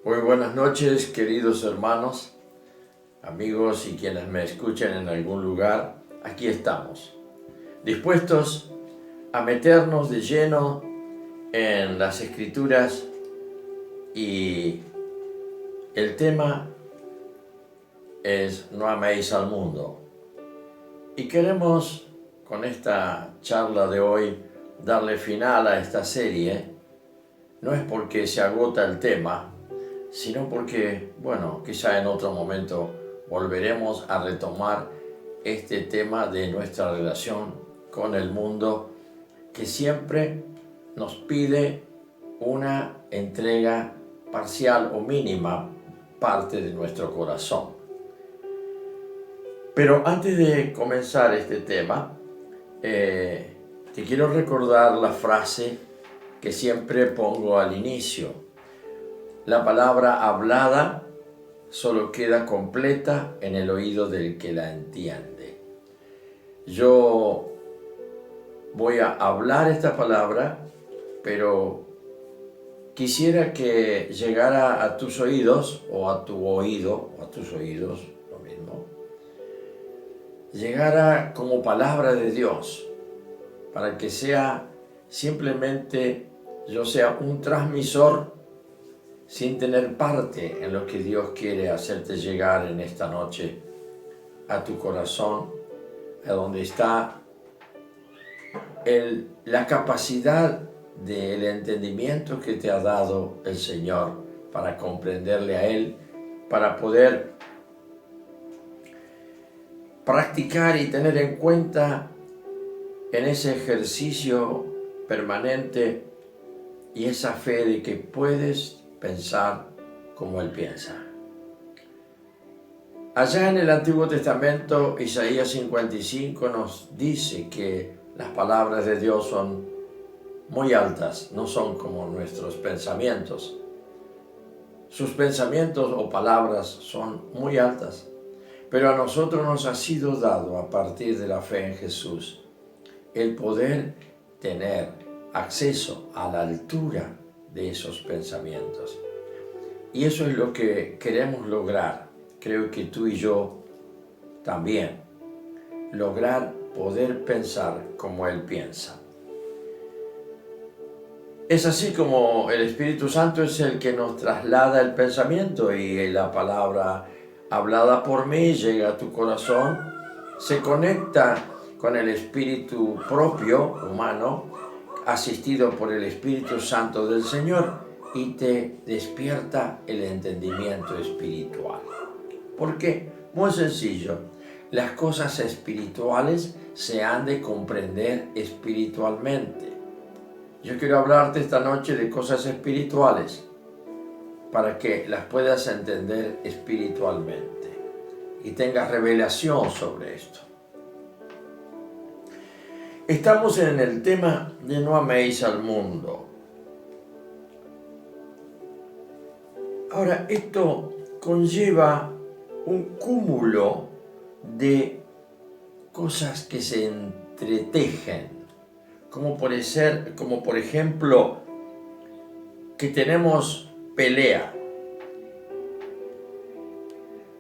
Muy buenas noches, queridos hermanos, amigos y quienes me escuchen en algún lugar. Aquí estamos, dispuestos a meternos de lleno en las Escrituras, y el tema es No améis al mundo. Y queremos, con esta charla de hoy, darle final a esta serie. No es porque se agota el tema, sino porque, quizá en otro momento volveremos a retomar este tema de nuestra relación con el mundo, que siempre nos pide una entrega parcial o mínima parte de nuestro corazón. Pero antes de comenzar este tema, te quiero recordar la frase que siempre pongo al inicio. La palabra hablada solo queda completa en el oído del que la entiende. Yo voy a hablar esta palabra, pero quisiera que llegara a tus oídos, o a tu oído, o a tus oídos, lo mismo, llegara como palabra de Dios, para que sea simplemente, yo sea un transmisor sin tener parte en lo que Dios quiere hacerte llegar en esta noche a tu corazón, a donde está la capacidad del entendimiento que te ha dado el Señor para comprenderle a Él, para poder practicar y tener en cuenta en ese ejercicio permanente y esa fe de que puedes pensar como Él piensa. Allá en el Antiguo Testamento, Isaías 55 nos dice que las palabras de Dios son muy altas, no son como nuestros pensamientos. Sus pensamientos o palabras son muy altas, pero a nosotros nos ha sido dado, a partir de la fe en Jesús, el poder tener acceso a la altura de esos pensamientos. Y eso es lo que queremos lograr. Creo que tú y yo también. Lograr poder pensar como Él piensa. Es así como el Espíritu Santo es el que nos traslada el pensamiento, y la palabra hablada por mí llega a tu corazón, se conecta con el espíritu propio, humano, asistido por el Espíritu Santo del Señor, y te despierta el entendimiento espiritual. ¿Por qué? Muy sencillo. Las cosas espirituales se han de comprender espiritualmente. Yo quiero hablarte esta noche de cosas espirituales para que las puedas entender espiritualmente y tengas revelación sobre esto. Estamos en el tema de no améis al mundo. Ahora, esto conlleva un cúmulo de cosas que se entretejen, como por ejemplo, que tenemos pelea.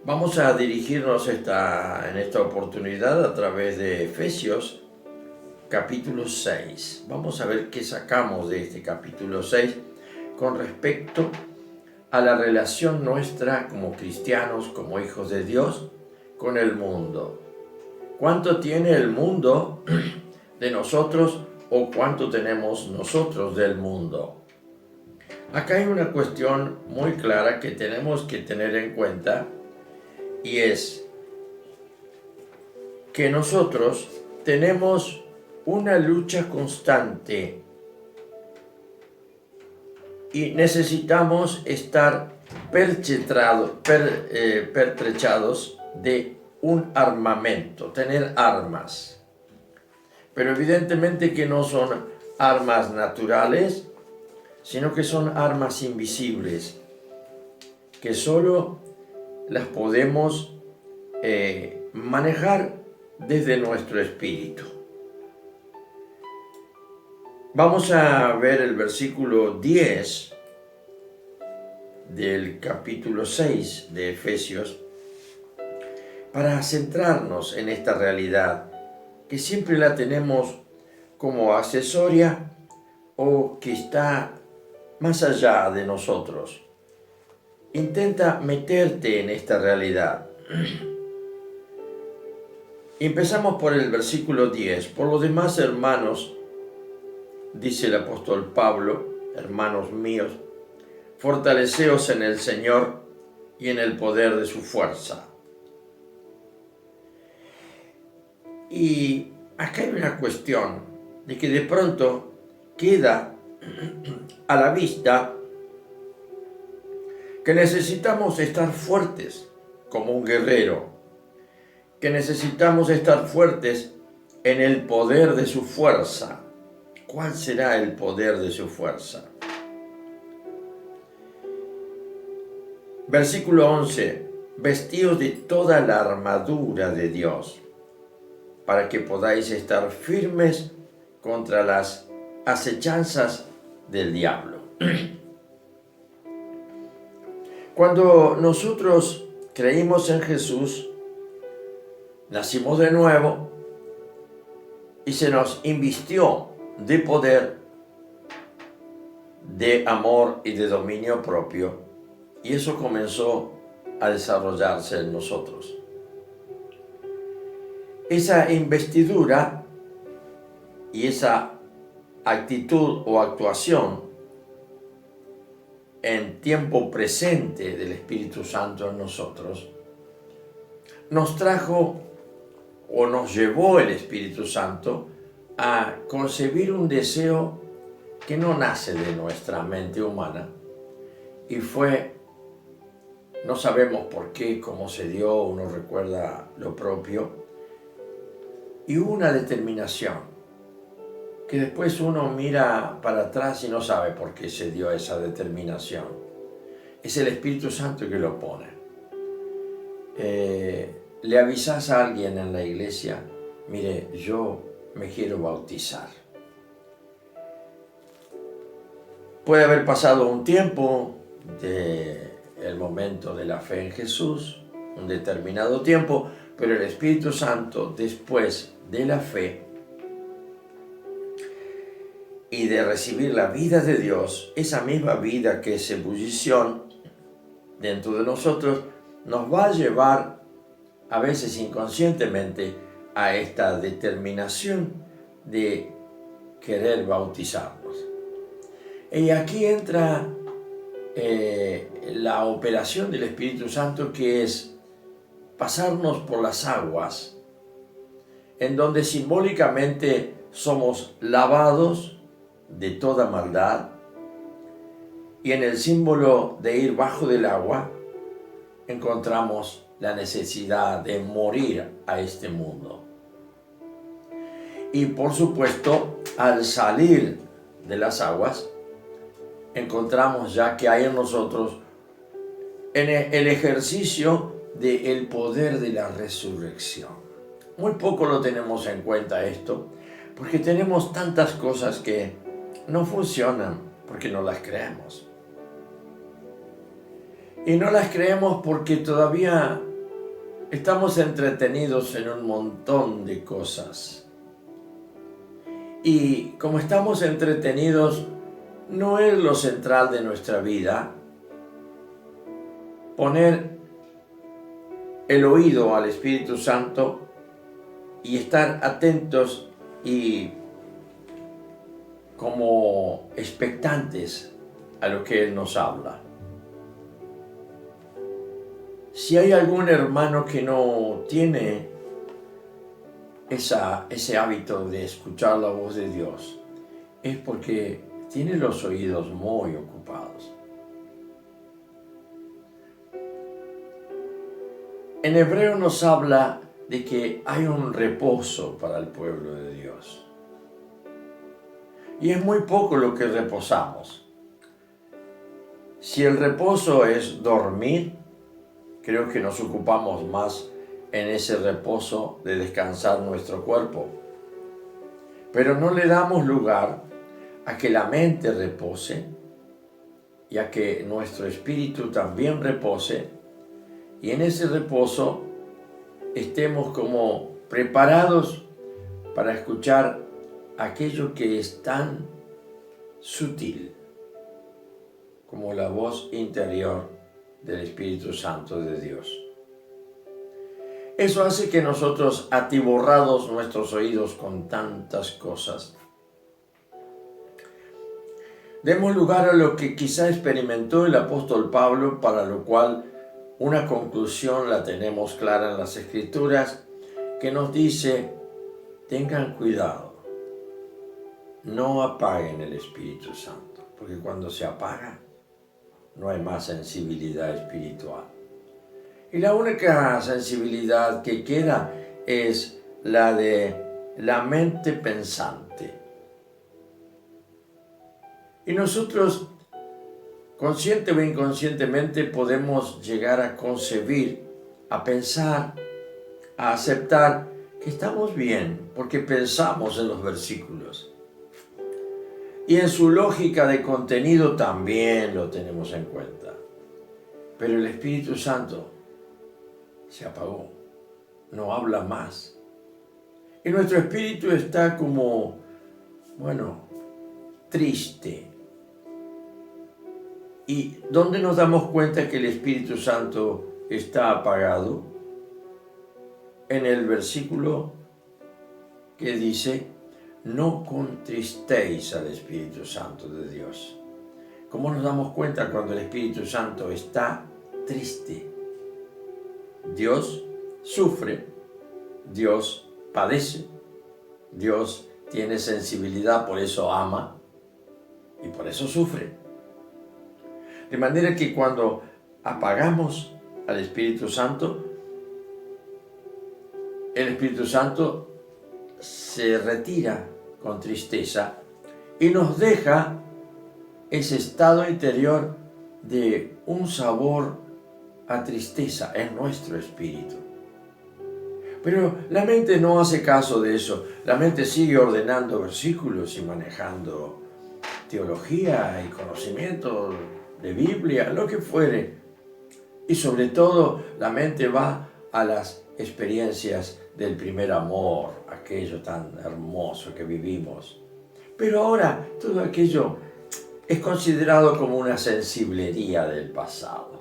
Vamos a dirigirnos en esta oportunidad a través de Efesios, capítulo 6. Vamos a ver qué sacamos de este capítulo 6 con respecto a la relación nuestra como cristianos, como hijos de Dios, con el mundo. ¿Cuánto tiene el mundo de nosotros, o cuánto tenemos nosotros del mundo? Acá hay una cuestión muy clara que tenemos que tener en cuenta, y es que nosotros tenemos una lucha constante y necesitamos estar pertrechados de un armamento, tener armas. Pero evidentemente que no son armas naturales, sino que son armas invisibles, que solo las podemos manejar desde nuestro espíritu. Vamos a ver el versículo 10 del capítulo 6 de Efesios para centrarnos en esta realidad que siempre la tenemos como accesoria o que está más allá de nosotros. Intenta meterte en esta realidad. Empezamos por el versículo 10. Por lo demás, hermanos, dice el apóstol Pablo, hermanos míos, fortaleceos en el Señor y en el poder de su fuerza. Y acá hay una cuestión de que de pronto queda a la vista que necesitamos estar fuertes como un guerrero, que necesitamos estar fuertes en el poder de su fuerza. ¿Cuál será el poder de su fuerza? Versículo 11. Vestíos de toda la armadura de Dios, para que podáis estar firmes contra las acechanzas del diablo. Cuando nosotros creímos en Jesús, nacimos de nuevo y se nos invistió de poder, de amor y de dominio propio, y eso comenzó a desarrollarse en nosotros. Esa investidura y esa actitud o actuación en tiempo presente del Espíritu Santo en nosotros nos trajo o nos llevó el Espíritu Santo a concebir un deseo que no nace de nuestra mente humana y fue, no sabemos por qué, cómo se dio, uno recuerda lo propio, y una determinación que después uno mira para atrás y no sabe por qué se dio esa determinación. Es el Espíritu Santo que lo pone. Le avisas a alguien en la iglesia, mire, yo me quiero bautizar. Puede haber pasado un tiempo del momento de la fe en Jesús, un determinado tiempo, pero el Espíritu Santo, después de la fe y de recibir la vida de Dios, esa misma vida que es ebullición dentro de nosotros, nos va a llevar, a veces inconscientemente, a esta determinación de querer bautizarnos. Y aquí entra la operación del Espíritu Santo, que es pasarnos por las aguas, en donde simbólicamente somos lavados de toda maldad, y en el símbolo de ir bajo del agua encontramos la necesidad de morir a este mundo. Y por supuesto, al salir de las aguas, encontramos ya que hay en nosotros el ejercicio del poder de la resurrección. Muy poco lo tenemos en cuenta esto, porque tenemos tantas cosas que no funcionan porque no las creemos. Y no las creemos porque todavía estamos entretenidos en un montón de cosas. Y como estamos entretenidos, no es lo central de nuestra vida poner el oído al Espíritu Santo y estar atentos y como expectantes a lo que Él nos habla. Si hay algún hermano que no tiene ese hábito de escuchar la voz de Dios, es porque tiene los oídos muy ocupados. En hebreo nos habla de que hay un reposo para el pueblo de Dios. Y es muy poco lo que reposamos. Si el reposo es dormir, creo que nos ocupamos más en ese reposo de descansar nuestro cuerpo. Pero no le damos lugar a que la mente repose y a que nuestro espíritu también repose, y en ese reposo estemos como preparados para escuchar aquello que es tan sutil como la voz interior del Espíritu Santo de Dios. Eso hace que nosotros, atiborrados nuestros oídos con tantas cosas, demos lugar a lo que quizá experimentó el apóstol Pablo, para lo cual una conclusión la tenemos clara en las Escrituras, que nos dice: tengan cuidado, no apaguen el Espíritu Santo, porque cuando se apaga no hay más sensibilidad espiritual. Y la única sensibilidad que queda es la de la mente pensante. Y nosotros, consciente o inconscientemente, podemos llegar a concebir, a pensar, a aceptar que estamos bien, porque pensamos en los versículos. Y en su lógica de contenido también lo tenemos en cuenta. Pero el Espíritu Santo se apagó, no habla más. Y nuestro espíritu está como, triste. ¿Y dónde nos damos cuenta que el Espíritu Santo está apagado? En el versículo que dice: no contristéis al Espíritu Santo de Dios. ¿Cómo nos damos cuenta cuando el Espíritu Santo está triste? Dios sufre, Dios padece, Dios tiene sensibilidad, por eso ama y por eso sufre. De manera que cuando apagamos al Espíritu Santo, el Espíritu Santo se retira con tristeza y nos deja ese estado interior de un sabor a tristeza en nuestro espíritu. Pero la mente no hace caso de eso. La mente sigue ordenando versículos y manejando teología y conocimiento de Biblia, lo que fuere. Y sobre todo, la mente va a las experiencias del primer amor, aquello tan hermoso que vivimos. Pero ahora todo aquello es considerado como una sensiblería del pasado.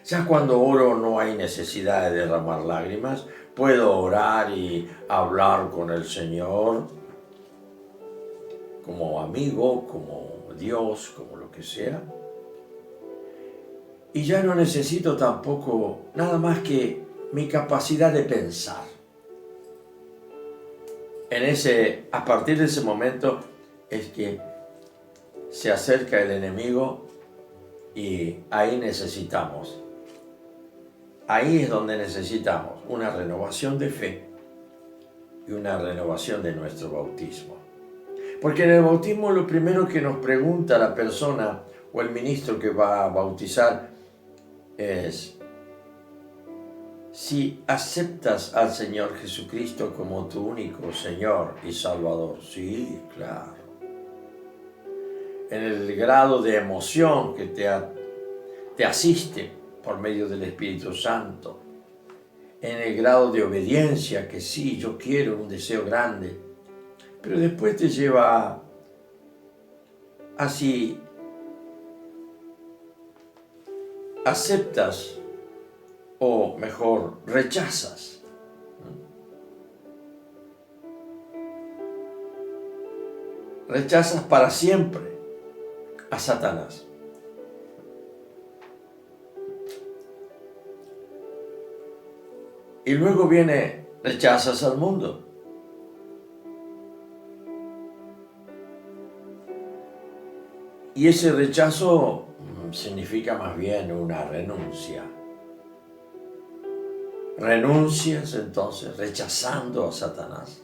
Ya cuando oro no hay necesidad de derramar lágrimas, puedo orar y hablar con el Señor como amigo, como Dios, como lo que sea. Y ya no necesito tampoco nada más que mi capacidad de pensar. A partir de ese momento es que se acerca el enemigo y ahí es donde necesitamos una renovación de fe y una renovación de nuestro bautismo. Porque en el bautismo lo primero que nos pregunta la persona o el ministro que va a bautizar es: si aceptas al Señor Jesucristo como tu único Señor y Salvador. Sí, claro. En el grado de emoción que te asiste por medio del Espíritu Santo. En el grado de obediencia que sí, yo quiero, un deseo grande. Pero después te lleva así. Aceptas, o mejor, rechazas. Rechazas para siempre a Satanás. Y luego viene: rechazas al mundo. Y ese rechazo significa más bien una renuncia. Renuncias entonces rechazando a Satanás.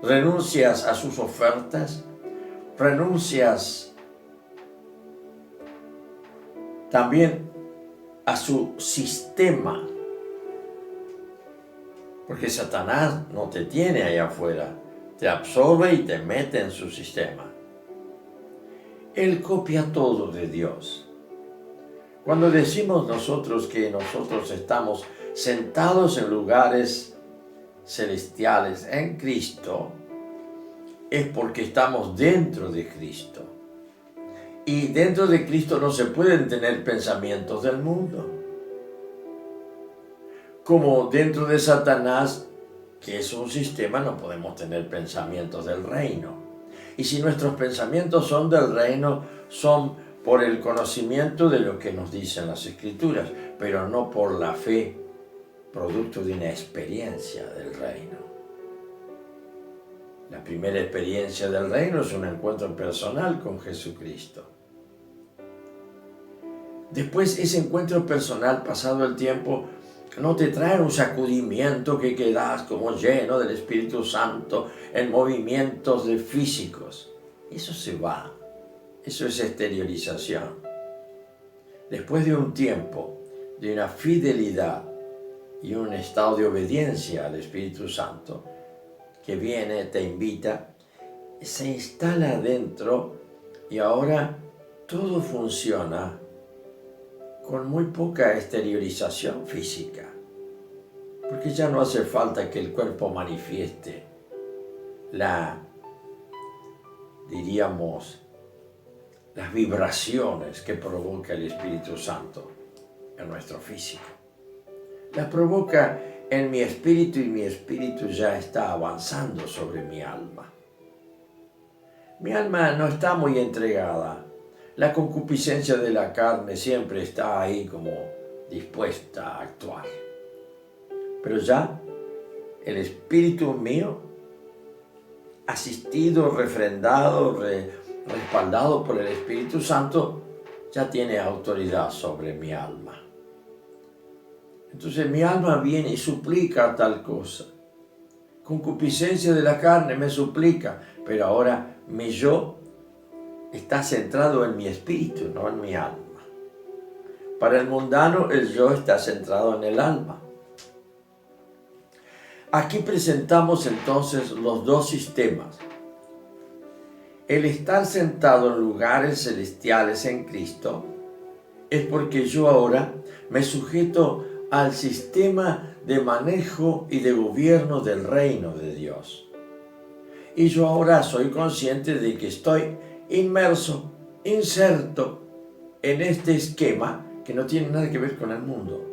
Renuncias a sus ofertas. Renuncias también a su sistema. Porque Satanás no te tiene allá afuera. Te absorbe y te mete en su sistema. Él copia todo de Dios. Cuando decimos nosotros que nosotros estamos sentados en lugares celestiales en Cristo, es porque estamos dentro de Cristo. Y dentro de Cristo no se pueden tener pensamientos del mundo. Como dentro de Satanás, que es un sistema, no podemos tener pensamientos del reino. Y si nuestros pensamientos son del reino, son por el conocimiento de lo que nos dicen las Escrituras, pero no por la fe, producto de una experiencia del reino. La primera experiencia del reino es un encuentro personal con Jesucristo. Después, ese encuentro personal, pasado el tiempo, no te trae un sacudimiento que quedas como lleno del Espíritu Santo en movimientos físicos. Eso se va. Eso es exteriorización. Después de un tiempo, de una fidelidad y un estado de obediencia al Espíritu Santo, que viene, te invita, se instala adentro y ahora todo funciona con muy poca exteriorización física, porque ya no hace falta que el cuerpo manifieste las vibraciones que provoca el Espíritu Santo en nuestro físico. Las provoca en mi espíritu y mi espíritu ya está avanzando sobre mi alma. Mi alma no está muy entregada. La concupiscencia de la carne siempre está ahí como dispuesta a actuar. Pero ya el espíritu mío, asistido, refrendado, respaldado por el Espíritu Santo, ya tiene autoridad sobre mi alma. Entonces mi alma viene y suplica tal cosa. Concupiscencia de la carne me suplica, pero ahora mi yo está centrado en mi espíritu, no en mi alma. Para el mundano, el yo está centrado en el alma. Aquí presentamos entonces los dos sistemas. El estar sentado en lugares celestiales en Cristo es porque yo ahora me sujeto al sistema de manejo y de gobierno del reino de Dios. Y yo ahora soy consciente de que estoy inmerso, inserto en este esquema que no tiene nada que ver con el mundo.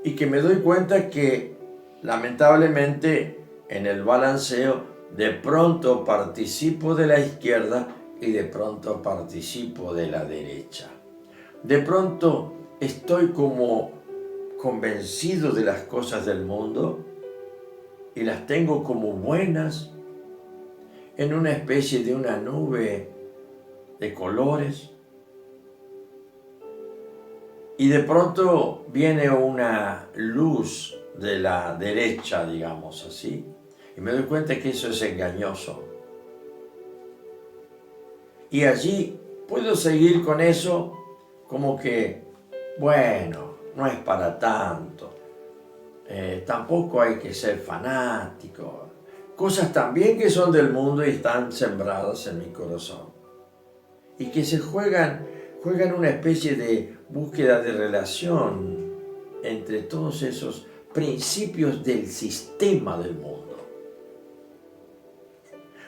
Y que me doy cuenta que, lamentablemente, en el balanceo, de pronto participo de la izquierda y de pronto participo de la derecha. De pronto estoy como convencido de las cosas del mundo y las tengo como buenas en una especie de una nube de colores. Y de pronto viene una luz de la derecha, digamos así, y me doy cuenta que eso es engañoso. Y allí puedo seguir con eso como que, bueno, no es para tanto. Tampoco hay que ser fanático. Cosas también que son del mundo y están sembradas en mi corazón. Y que se juegan una especie de búsqueda de relación entre todos esos principios del sistema del mundo.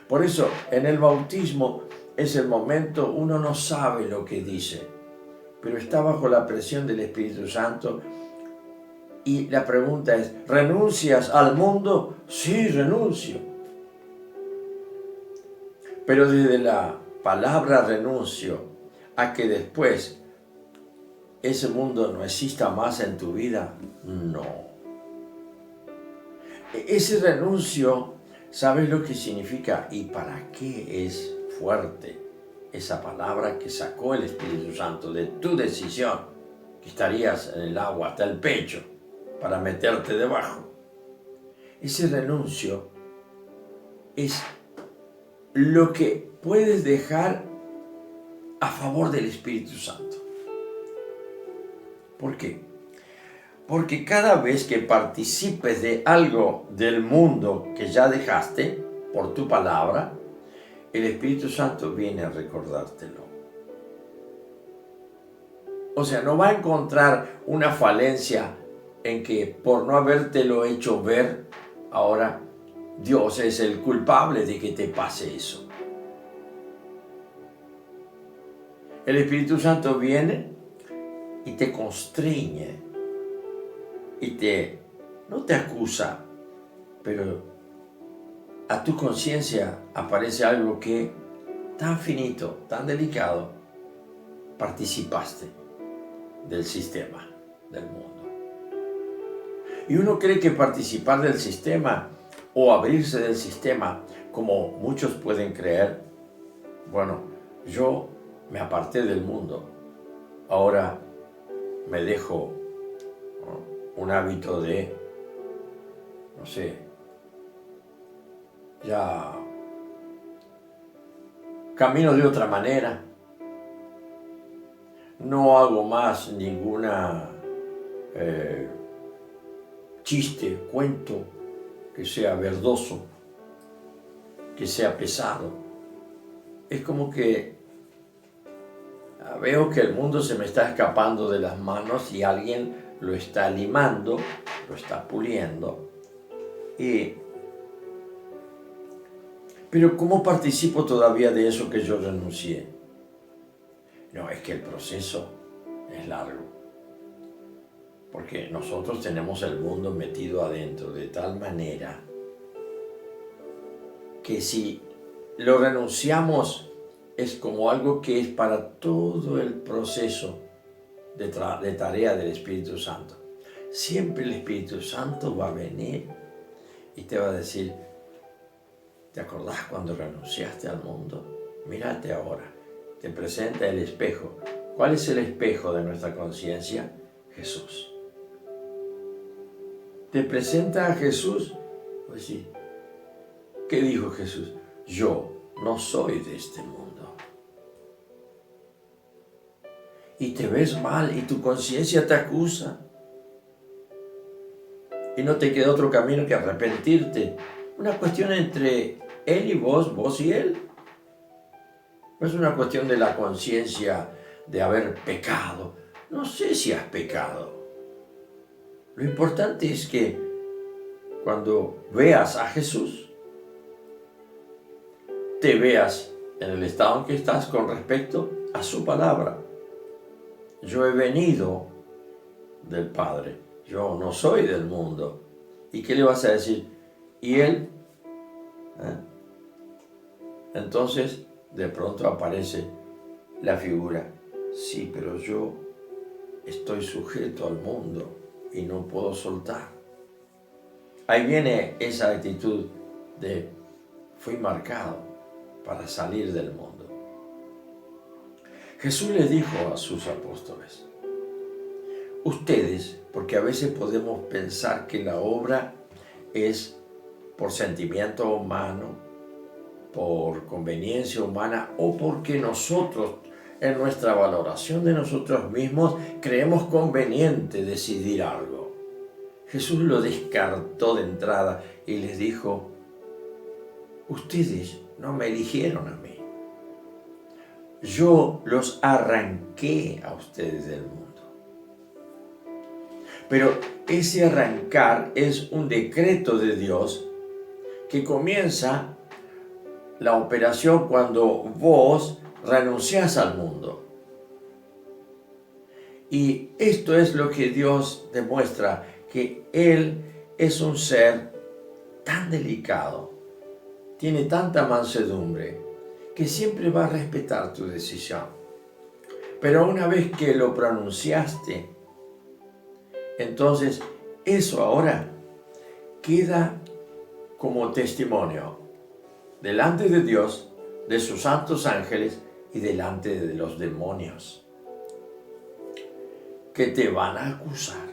Por eso, en el bautismo es el momento, uno no sabe lo que dice, pero está bajo la presión del Espíritu Santo. Y la pregunta es, ¿renuncias al mundo? Sí, renuncio. Pero desde la palabra renuncio a que después ese mundo no exista más en tu vida, no. Ese renuncio, ¿sabes lo que significa? ¿Y para qué es fuerte esa palabra que sacó el Espíritu Santo de tu decisión? Que estarías en el agua hasta el pecho para meterte debajo. Ese renuncio es lo que puedes dejar a favor del Espíritu Santo. ¿Por qué? Porque cada vez que participes de algo del mundo que ya dejaste por tu palabra, el Espíritu Santo viene a recordártelo. O sea, no va a encontrar una falencia en que por no habértelo hecho ver, ahora Dios es el culpable de que te pase eso. El Espíritu Santo viene y te constriñe y no te acusa, pero a tu conciencia aparece algo que tan finito, tan delicado, participaste del sistema, del mundo. Y uno cree que participar del sistema o abrirse del sistema, como muchos pueden creer, bueno, yo me aparté del mundo, ahora me dejo, ¿no?, un hábito de, no sé, ya camino de otra manera, no hago más ninguna chiste, cuento que sea verdoso, que sea pesado. Es como que veo que el mundo se me está escapando de las manos y alguien lo está limando, lo está puliendo. Pero ¿cómo participo todavía de eso que yo renuncié? No, es que el proceso es largo. Porque nosotros tenemos el mundo metido adentro de tal manera que si lo renunciamos es como algo que es para todo el proceso de tarea del Espíritu Santo. Siempre el Espíritu Santo va a venir y te va a decir, ¿te acordás cuando renunciaste al mundo? Mírate ahora, te presenta el espejo. ¿Cuál es el espejo de nuestra conciencia? Jesús. Te presenta a Jesús, pues sí. ¿Qué dijo Jesús? Yo no soy de este mundo. Y te ves mal y tu conciencia te acusa. Y no te queda otro camino que arrepentirte. Una cuestión entre Él y vos y Él. No es una cuestión de la conciencia de haber pecado. No sé si has pecado. Lo importante es que cuando veas a Jesús, te veas en el estado en que estás con respecto a su palabra. Yo he venido del Padre, yo no soy del mundo. ¿Y qué le vas a decir? ¿Y Él? Entonces, de pronto aparece la figura. Sí, pero yo estoy sujeto al mundo y no puedo soltar. Ahí viene esa actitud de fui marcado para salir del mundo. Jesús le dijo a sus apóstoles, ustedes, porque a veces podemos pensar que la obra es por sentimiento humano, por conveniencia humana o porque nosotros, en nuestra valoración de nosotros mismos, creemos conveniente decidir algo. Jesús lo descartó de entrada y les dijo, ustedes no me eligieron a mí. Yo los arranqué a ustedes del mundo. Pero ese arrancar es un decreto de Dios que comienza la operación cuando vos renunciás al mundo. Y esto es lo que Dios demuestra, que Él es un ser tan delicado, tiene tanta mansedumbre, que siempre va a respetar tu decisión. Pero una vez que lo pronunciaste, entonces eso ahora queda como testimonio delante de Dios, de sus santos ángeles y delante de los demonios que te van a acusar.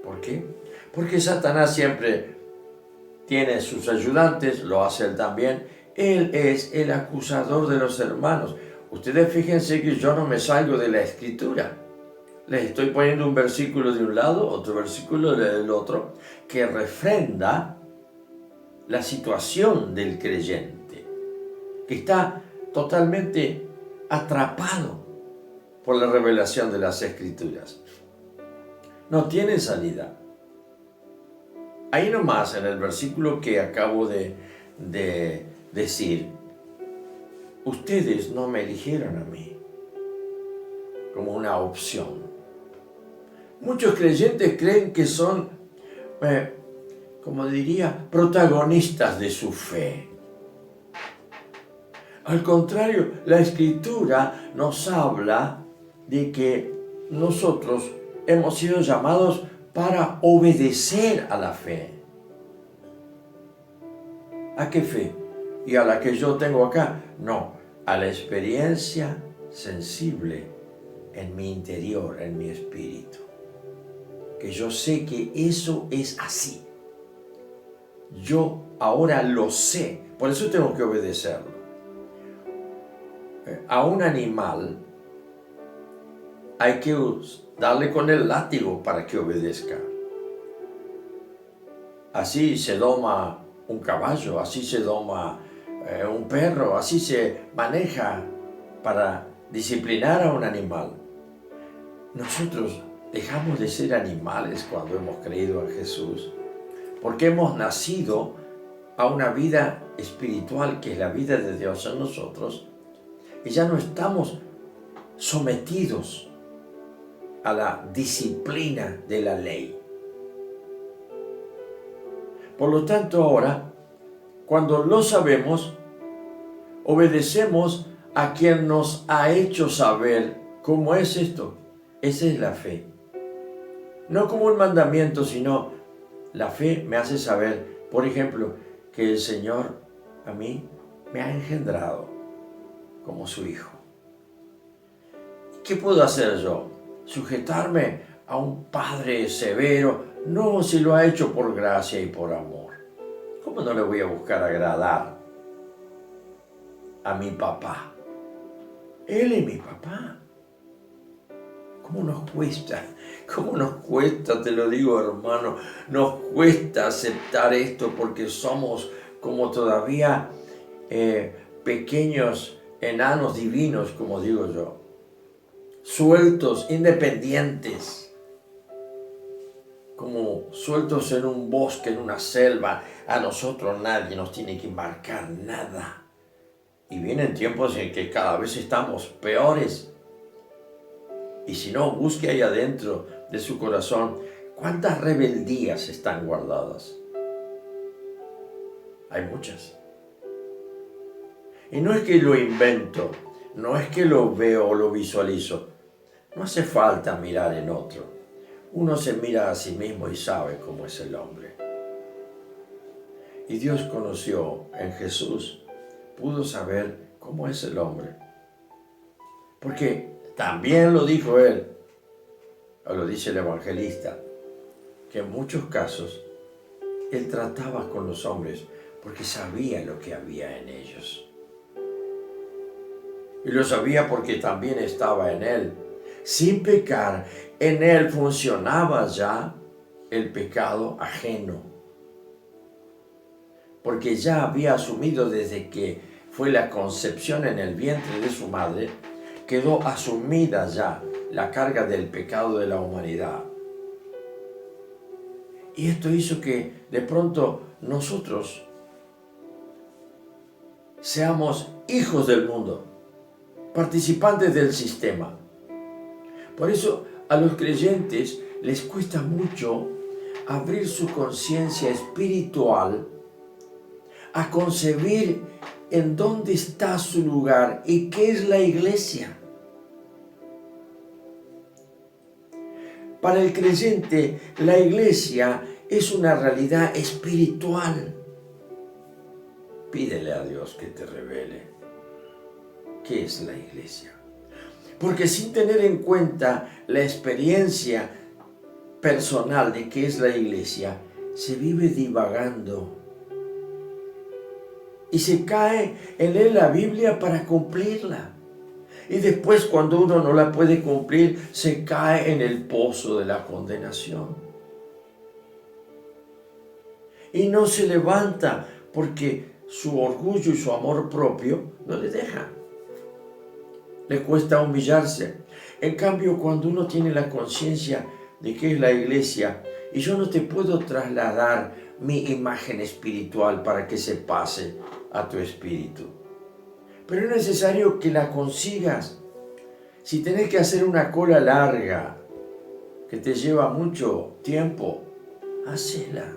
¿Por qué? Porque Satanás siempre tiene sus ayudantes, lo hace él también. Él es el acusador de los hermanos. Ustedes fíjense que yo no me salgo de la Escritura. Les estoy poniendo un versículo de un lado, otro versículo del otro, que refrenda la situación del creyente. que está totalmente atrapado por la revelación de las Escrituras. No tiene salida. Ahí nomás, en el versículo que acabo de decir, ustedes no me eligieron a mí como una opción. Muchos creyentes creen que son, como diría, protagonistas de su fe. Al contrario, la Escritura nos habla de que nosotros hemos sido llamados para obedecer a la fe. ¿A qué fe? ¿Y a la que yo tengo acá? No, a la experiencia sensible en mi interior, en mi espíritu. Que yo sé que eso es así. Yo ahora lo sé, por eso tengo que obedecerlo. A un animal hay que darle con el látigo para que obedezca. Así se doma un caballo, así se doma un perro, así se maneja para disciplinar a un animal. Nosotros dejamos de ser animales cuando hemos creído en Jesús, porque hemos nacido a una vida espiritual que es la vida de Dios en nosotros, y ya no estamos sometidos a la disciplina de la ley. Por lo tanto, ahora, cuando lo sabemos, obedecemos a quien nos ha hecho saber cómo es esto. Esa es la fe. No como un mandamiento, sino la fe me hace saber, por ejemplo, que el Señor a mí me ha engendrado como su hijo. ¿Qué puedo hacer yo? ¿Sujetarme a un padre severo? No, si lo ha hecho por gracia y por amor. ¿Cómo no le voy a buscar agradar a mi papá? Él es mi papá. ¿Cómo nos cuesta? ¿Cómo nos cuesta? Te lo digo, hermano. Nos cuesta aceptar esto porque somos como todavía pequeños enanos divinos, como digo yo. Sueltos, independientes. Como sueltos en un bosque, en una selva. A nosotros nadie nos tiene que marcar nada. Y vienen tiempos en que cada vez estamos peores. Y si no, busque ahí adentro de su corazón cuántas rebeldías están guardadas. Hay muchas. Y no es que lo invento, no es que lo veo o lo visualizo. No hace falta mirar en otro. Uno se mira a sí mismo y sabe cómo es el hombre. Y Dios conoció en Jesús, pudo saber cómo es el hombre. Porque también lo dijo él, o lo dice el evangelista, que en muchos casos él trataba con los hombres porque sabía lo que había en ellos. Y lo sabía porque también estaba en él. Sin pecar, en él funcionaba ya el pecado ajeno. Porque ya había asumido desde que fue la concepción en el vientre de su madre, quedó asumida ya la carga del pecado de la humanidad. Y esto hizo que de pronto nosotros seamos hijos del mundo, participantes del sistema. Por eso a los creyentes les cuesta mucho abrir su conciencia espiritual a concebir en dónde está su lugar y qué es la iglesia. Para el creyente, la iglesia es una realidad espiritual. Pídele a Dios que te revele qué es la iglesia. Porque sin tener en cuenta la experiencia personal de qué es la iglesia, se vive divagando. Y se cae en leer la Biblia para cumplirla. Y después, cuando uno no la puede cumplir, se cae en el pozo de la condenación. Y no se levanta porque su orgullo y su amor propio no le dejan. Le cuesta humillarse. En cambio, cuando uno tiene la conciencia de que es la iglesia, y yo no te puedo trasladar mi imagen espiritual para que se pase a tu espíritu, pero es necesario que la consigas. Si tenés que hacer una cola larga, que te lleva mucho tiempo, hacela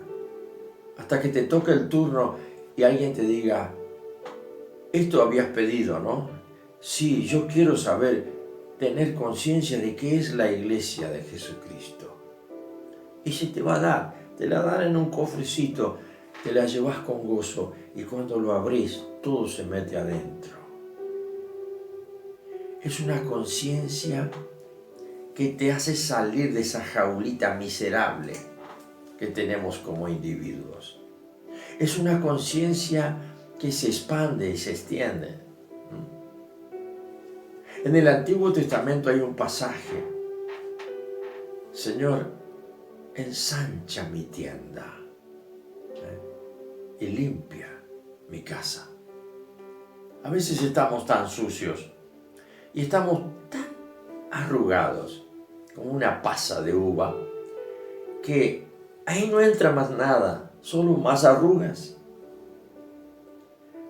hasta que te toque el turno y alguien te diga, esto habías pedido, ¿no? Sí, yo quiero saber, tener conciencia de qué es la iglesia de Jesucristo. Y se te va a dar, te la dan en un cofrecito, te la llevas con gozo y cuando lo abrís, todo se mete adentro. Es una conciencia que te hace salir de esa jaulita miserable que tenemos como individuos. Es una conciencia que se expande y se extiende. En el Antiguo Testamento hay un pasaje: Señor, ensancha mi tienda y limpia mi casa. A veces estamos tan sucios y estamos tan arrugados como una pasa de uva que ahí no entra más nada, solo más arrugas.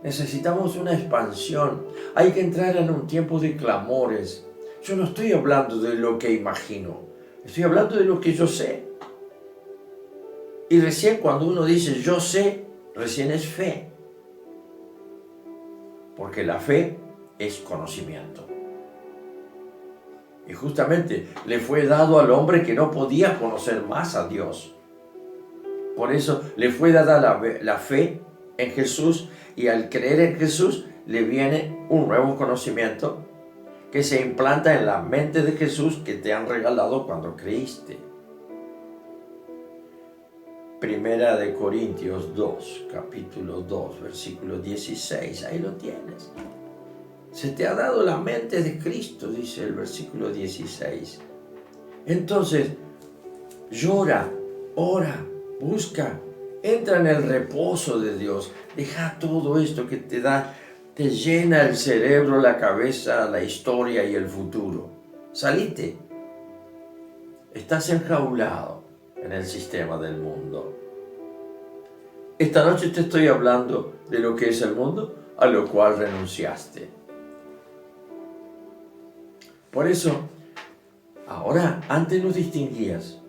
Necesitamos una expansión. Hay que entrar en un tiempo de clamores. Yo no estoy hablando de lo que imagino, estoy hablando de lo que yo sé. Y recién cuando uno dice yo sé, recién es fe. Porque la fe es conocimiento. Y justamente le fue dado al hombre que no podía conocer más a Dios. Por eso le fue dada la fe en Jesús, y al creer en Jesús le viene un nuevo conocimiento que se implanta en la mente de Jesús que te han regalado cuando creíste. Primera de Corintios 2, capítulo 2, versículo 16, ahí lo tienes. Se te ha dado la mente de Cristo, dice el versículo 16. Entonces, llora, ora, busca, entra en el reposo de Dios. Deja todo esto que te llena el cerebro, la cabeza, la historia y el futuro. Salite. Estás enjaulado en el sistema del mundo. Esta noche te estoy hablando de lo que es el mundo, a lo cual renunciaste. Por eso, ahora, antes no distinguías.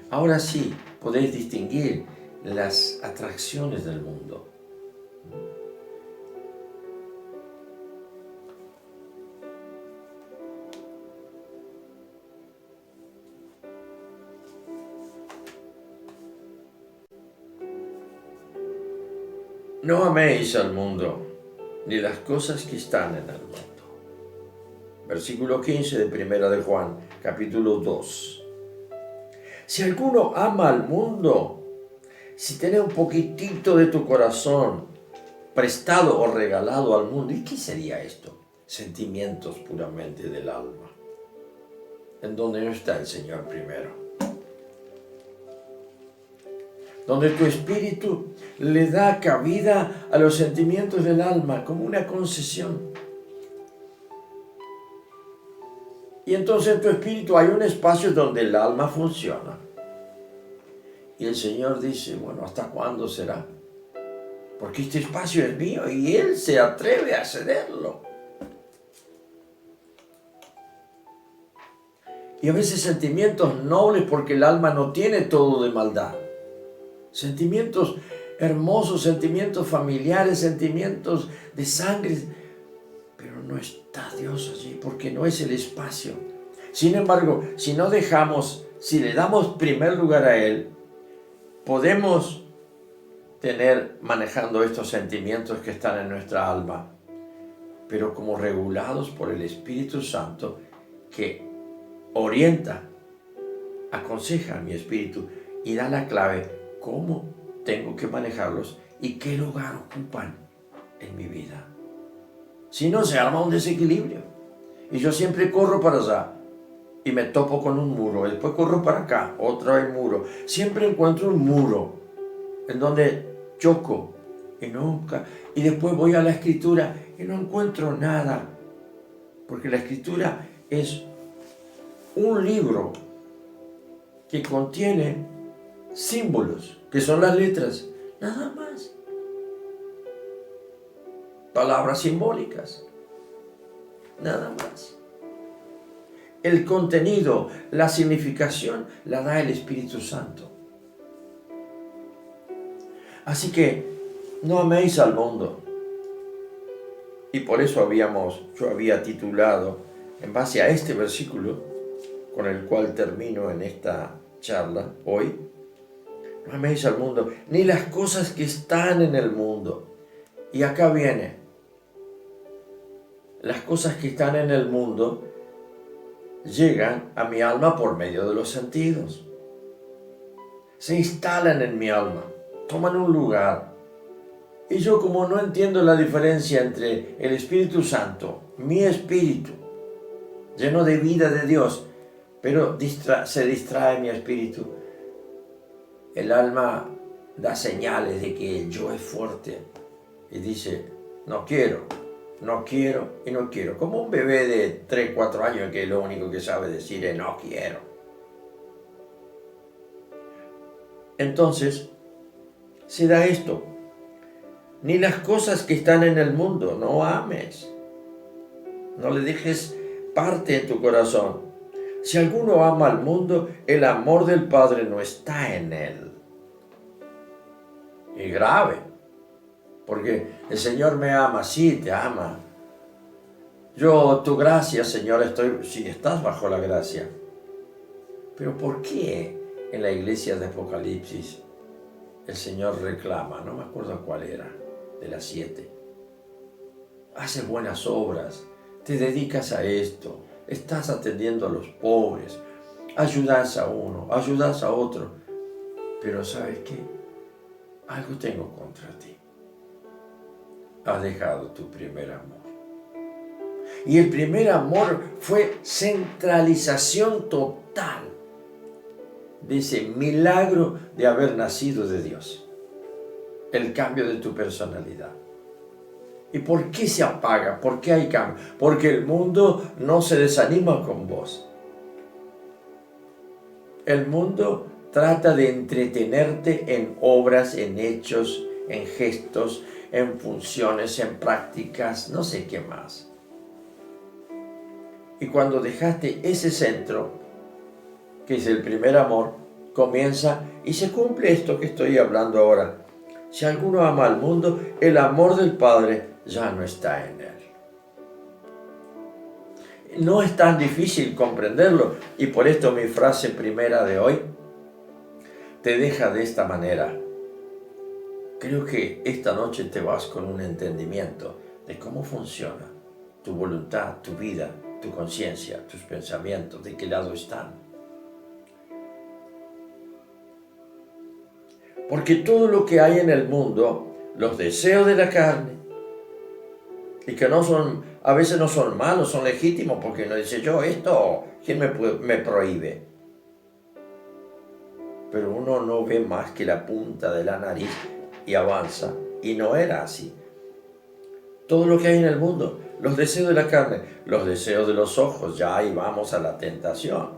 Ahora sí podéis distinguir las atracciones del mundo. No améis al mundo, ni las cosas que están en el mundo. Versículo 15 de Primera de Juan, capítulo 2. Si alguno ama al mundo, si tenés un poquitito de tu corazón prestado o regalado al mundo, ¿y qué sería esto? Sentimientos puramente del alma, en donde no está el Señor primero. Donde tu espíritu le da cabida a los sentimientos del alma como una concesión. Y entonces en tu espíritu hay un espacio donde el alma funciona. Y el Señor dice, bueno, ¿hasta cuándo será? Porque este espacio es mío y Él se atreve a cederlo. Y a veces sentimientos nobles porque el alma no tiene todo de maldad. Sentimientos hermosos, sentimientos familiares, sentimientos de sangre. Pero no está Dios allí porque no es el espacio. Sin embargo, si no dejamos, si le damos primer lugar a Él, podemos tener manejando estos sentimientos que están en nuestra alma, pero como regulados por el Espíritu Santo que orienta, aconseja a mi espíritu y da la clave cómo tengo que manejarlos y qué lugar ocupan en mi vida. Si no, se arma un desequilibrio y yo siempre corro para allá y me topo con un muro, después corro para acá, otra vez muro, siempre encuentro un muro en donde choco y nunca. Y después voy a la Escritura y no encuentro nada. Porque la Escritura es un libro que contiene símbolos, que son las letras, nada más. Palabras simbólicas, nada más. El contenido, la significación, la da el Espíritu Santo. Así que no améis al mundo. Y por eso yo había titulado, en base a este versículo, con el cual termino en esta charla hoy, no améis al mundo, ni las cosas que están en el mundo. Y acá viene, las cosas que están en el mundo llegan a mi alma por medio de los sentidos. Se instalan en mi alma, toman un lugar. Y yo, como no entiendo la diferencia entre el Espíritu Santo, mi espíritu, lleno de vida de Dios, pero se distrae mi espíritu, el alma da señales de que el yo es fuerte y dice, no quiero y no quiero. Como un bebé de 3, 4 años que lo único que sabe decir es no quiero. Entonces, se da esto. Ni las cosas que están en el mundo, no ames. No le dejes parte en tu corazón. Si alguno ama al mundo, el amor del Padre no está en él. Y grave, porque el Señor me ama, sí, te ama. Yo, tu gracia, Señor, sí, estás bajo la gracia. Pero ¿por qué en la iglesia de Apocalipsis el Señor reclama? No me acuerdo cuál era, de las 7. Haces buenas obras, te dedicas a esto, estás atendiendo a los pobres, ayudas a uno, ayudas a otro. Pero ¿sabes qué? Algo tengo contra ti. Has dejado tu primer amor. Y el primer amor fue centralización total de ese milagro de haber nacido de Dios. El cambio de tu personalidad. ¿Y por qué se apaga? ¿Por qué hay cambio? Porque el mundo no se desanima con vos. El mundo trata de entretenerte en obras, en hechos, en gestos, en funciones, en prácticas, no sé qué más. Y cuando dejaste ese centro, que es el primer amor, comienza y se cumple esto que estoy hablando ahora. Si alguno ama al mundo, el amor del Padre ya no está en él. No es tan difícil comprenderlo, y por esto mi frase primera de hoy te deja de esta manera. Creo que esta noche te vas con un entendimiento de cómo funciona tu voluntad, tu vida, tu conciencia, tus pensamientos, de qué lado están. Porque todo lo que hay en el mundo, los deseos de la carne, y que a veces no son malos, son legítimos, porque no dice yo esto, ¿quién me prohíbe? Pero uno no ve más que la punta de la nariz y avanza, y no era así. Todo lo que hay en el mundo, los deseos de la carne, los deseos de los ojos, ya ahí vamos a la tentación.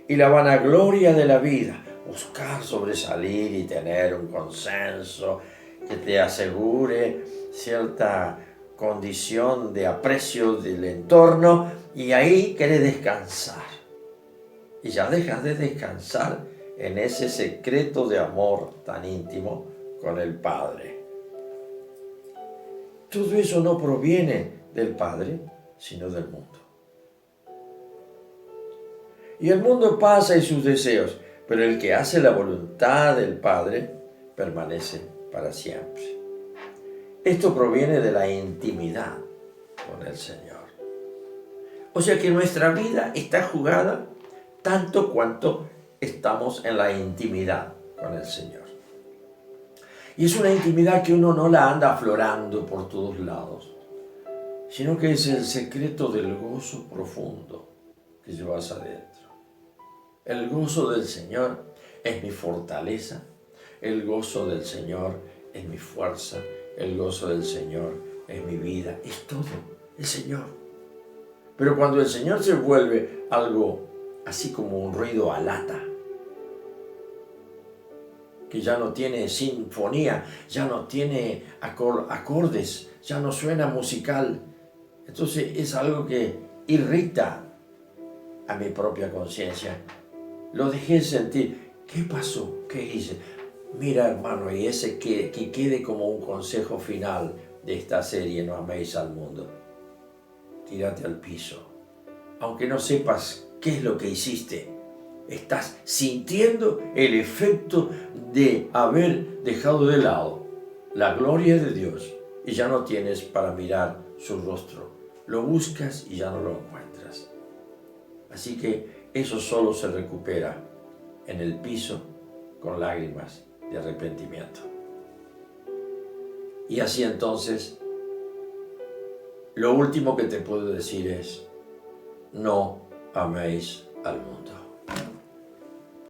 Y la vanagloria de la vida, buscar sobresalir y tener un consenso que te asegure cierta condición de aprecio del entorno, y ahí querés descansar. Y ya dejas de descansar en ese secreto de amor tan íntimo con el Padre. Todo eso no proviene del Padre, sino del mundo. Y el mundo pasa y sus deseos, pero el que hace la voluntad del Padre permanece para siempre. Esto proviene de la intimidad con el Señor. O sea que nuestra vida está jugada tanto cuanto estamos en la intimidad con el Señor. Y es una intimidad que uno no la anda aflorando por todos lados, sino que es el secreto del gozo profundo que llevas adentro. El gozo del Señor es mi fortaleza, el gozo del Señor es mi fuerza, el gozo del Señor es mi vida, es todo, el Señor. Pero cuando el Señor se vuelve algo así como un ruido a lata, que ya no tiene sinfonía, ya no tiene acordes, ya no suena musical, entonces es algo que irrita a mi propia conciencia. Lo dejé sentir. ¿Qué pasó? ¿Qué hice? Mira, hermano, y ese que quede como un consejo final de esta serie, No améis al mundo. Tírate al piso. Aunque no sepas qué es lo que hiciste, estás sintiendo el efecto de haber dejado de lado la gloria de Dios y ya no tienes para mirar su rostro. Lo buscas y ya no lo encuentras. Así que eso solo se recupera en el piso con lágrimas de arrepentimiento. Y así entonces, lo último que te puedo decir es, no améis al mundo.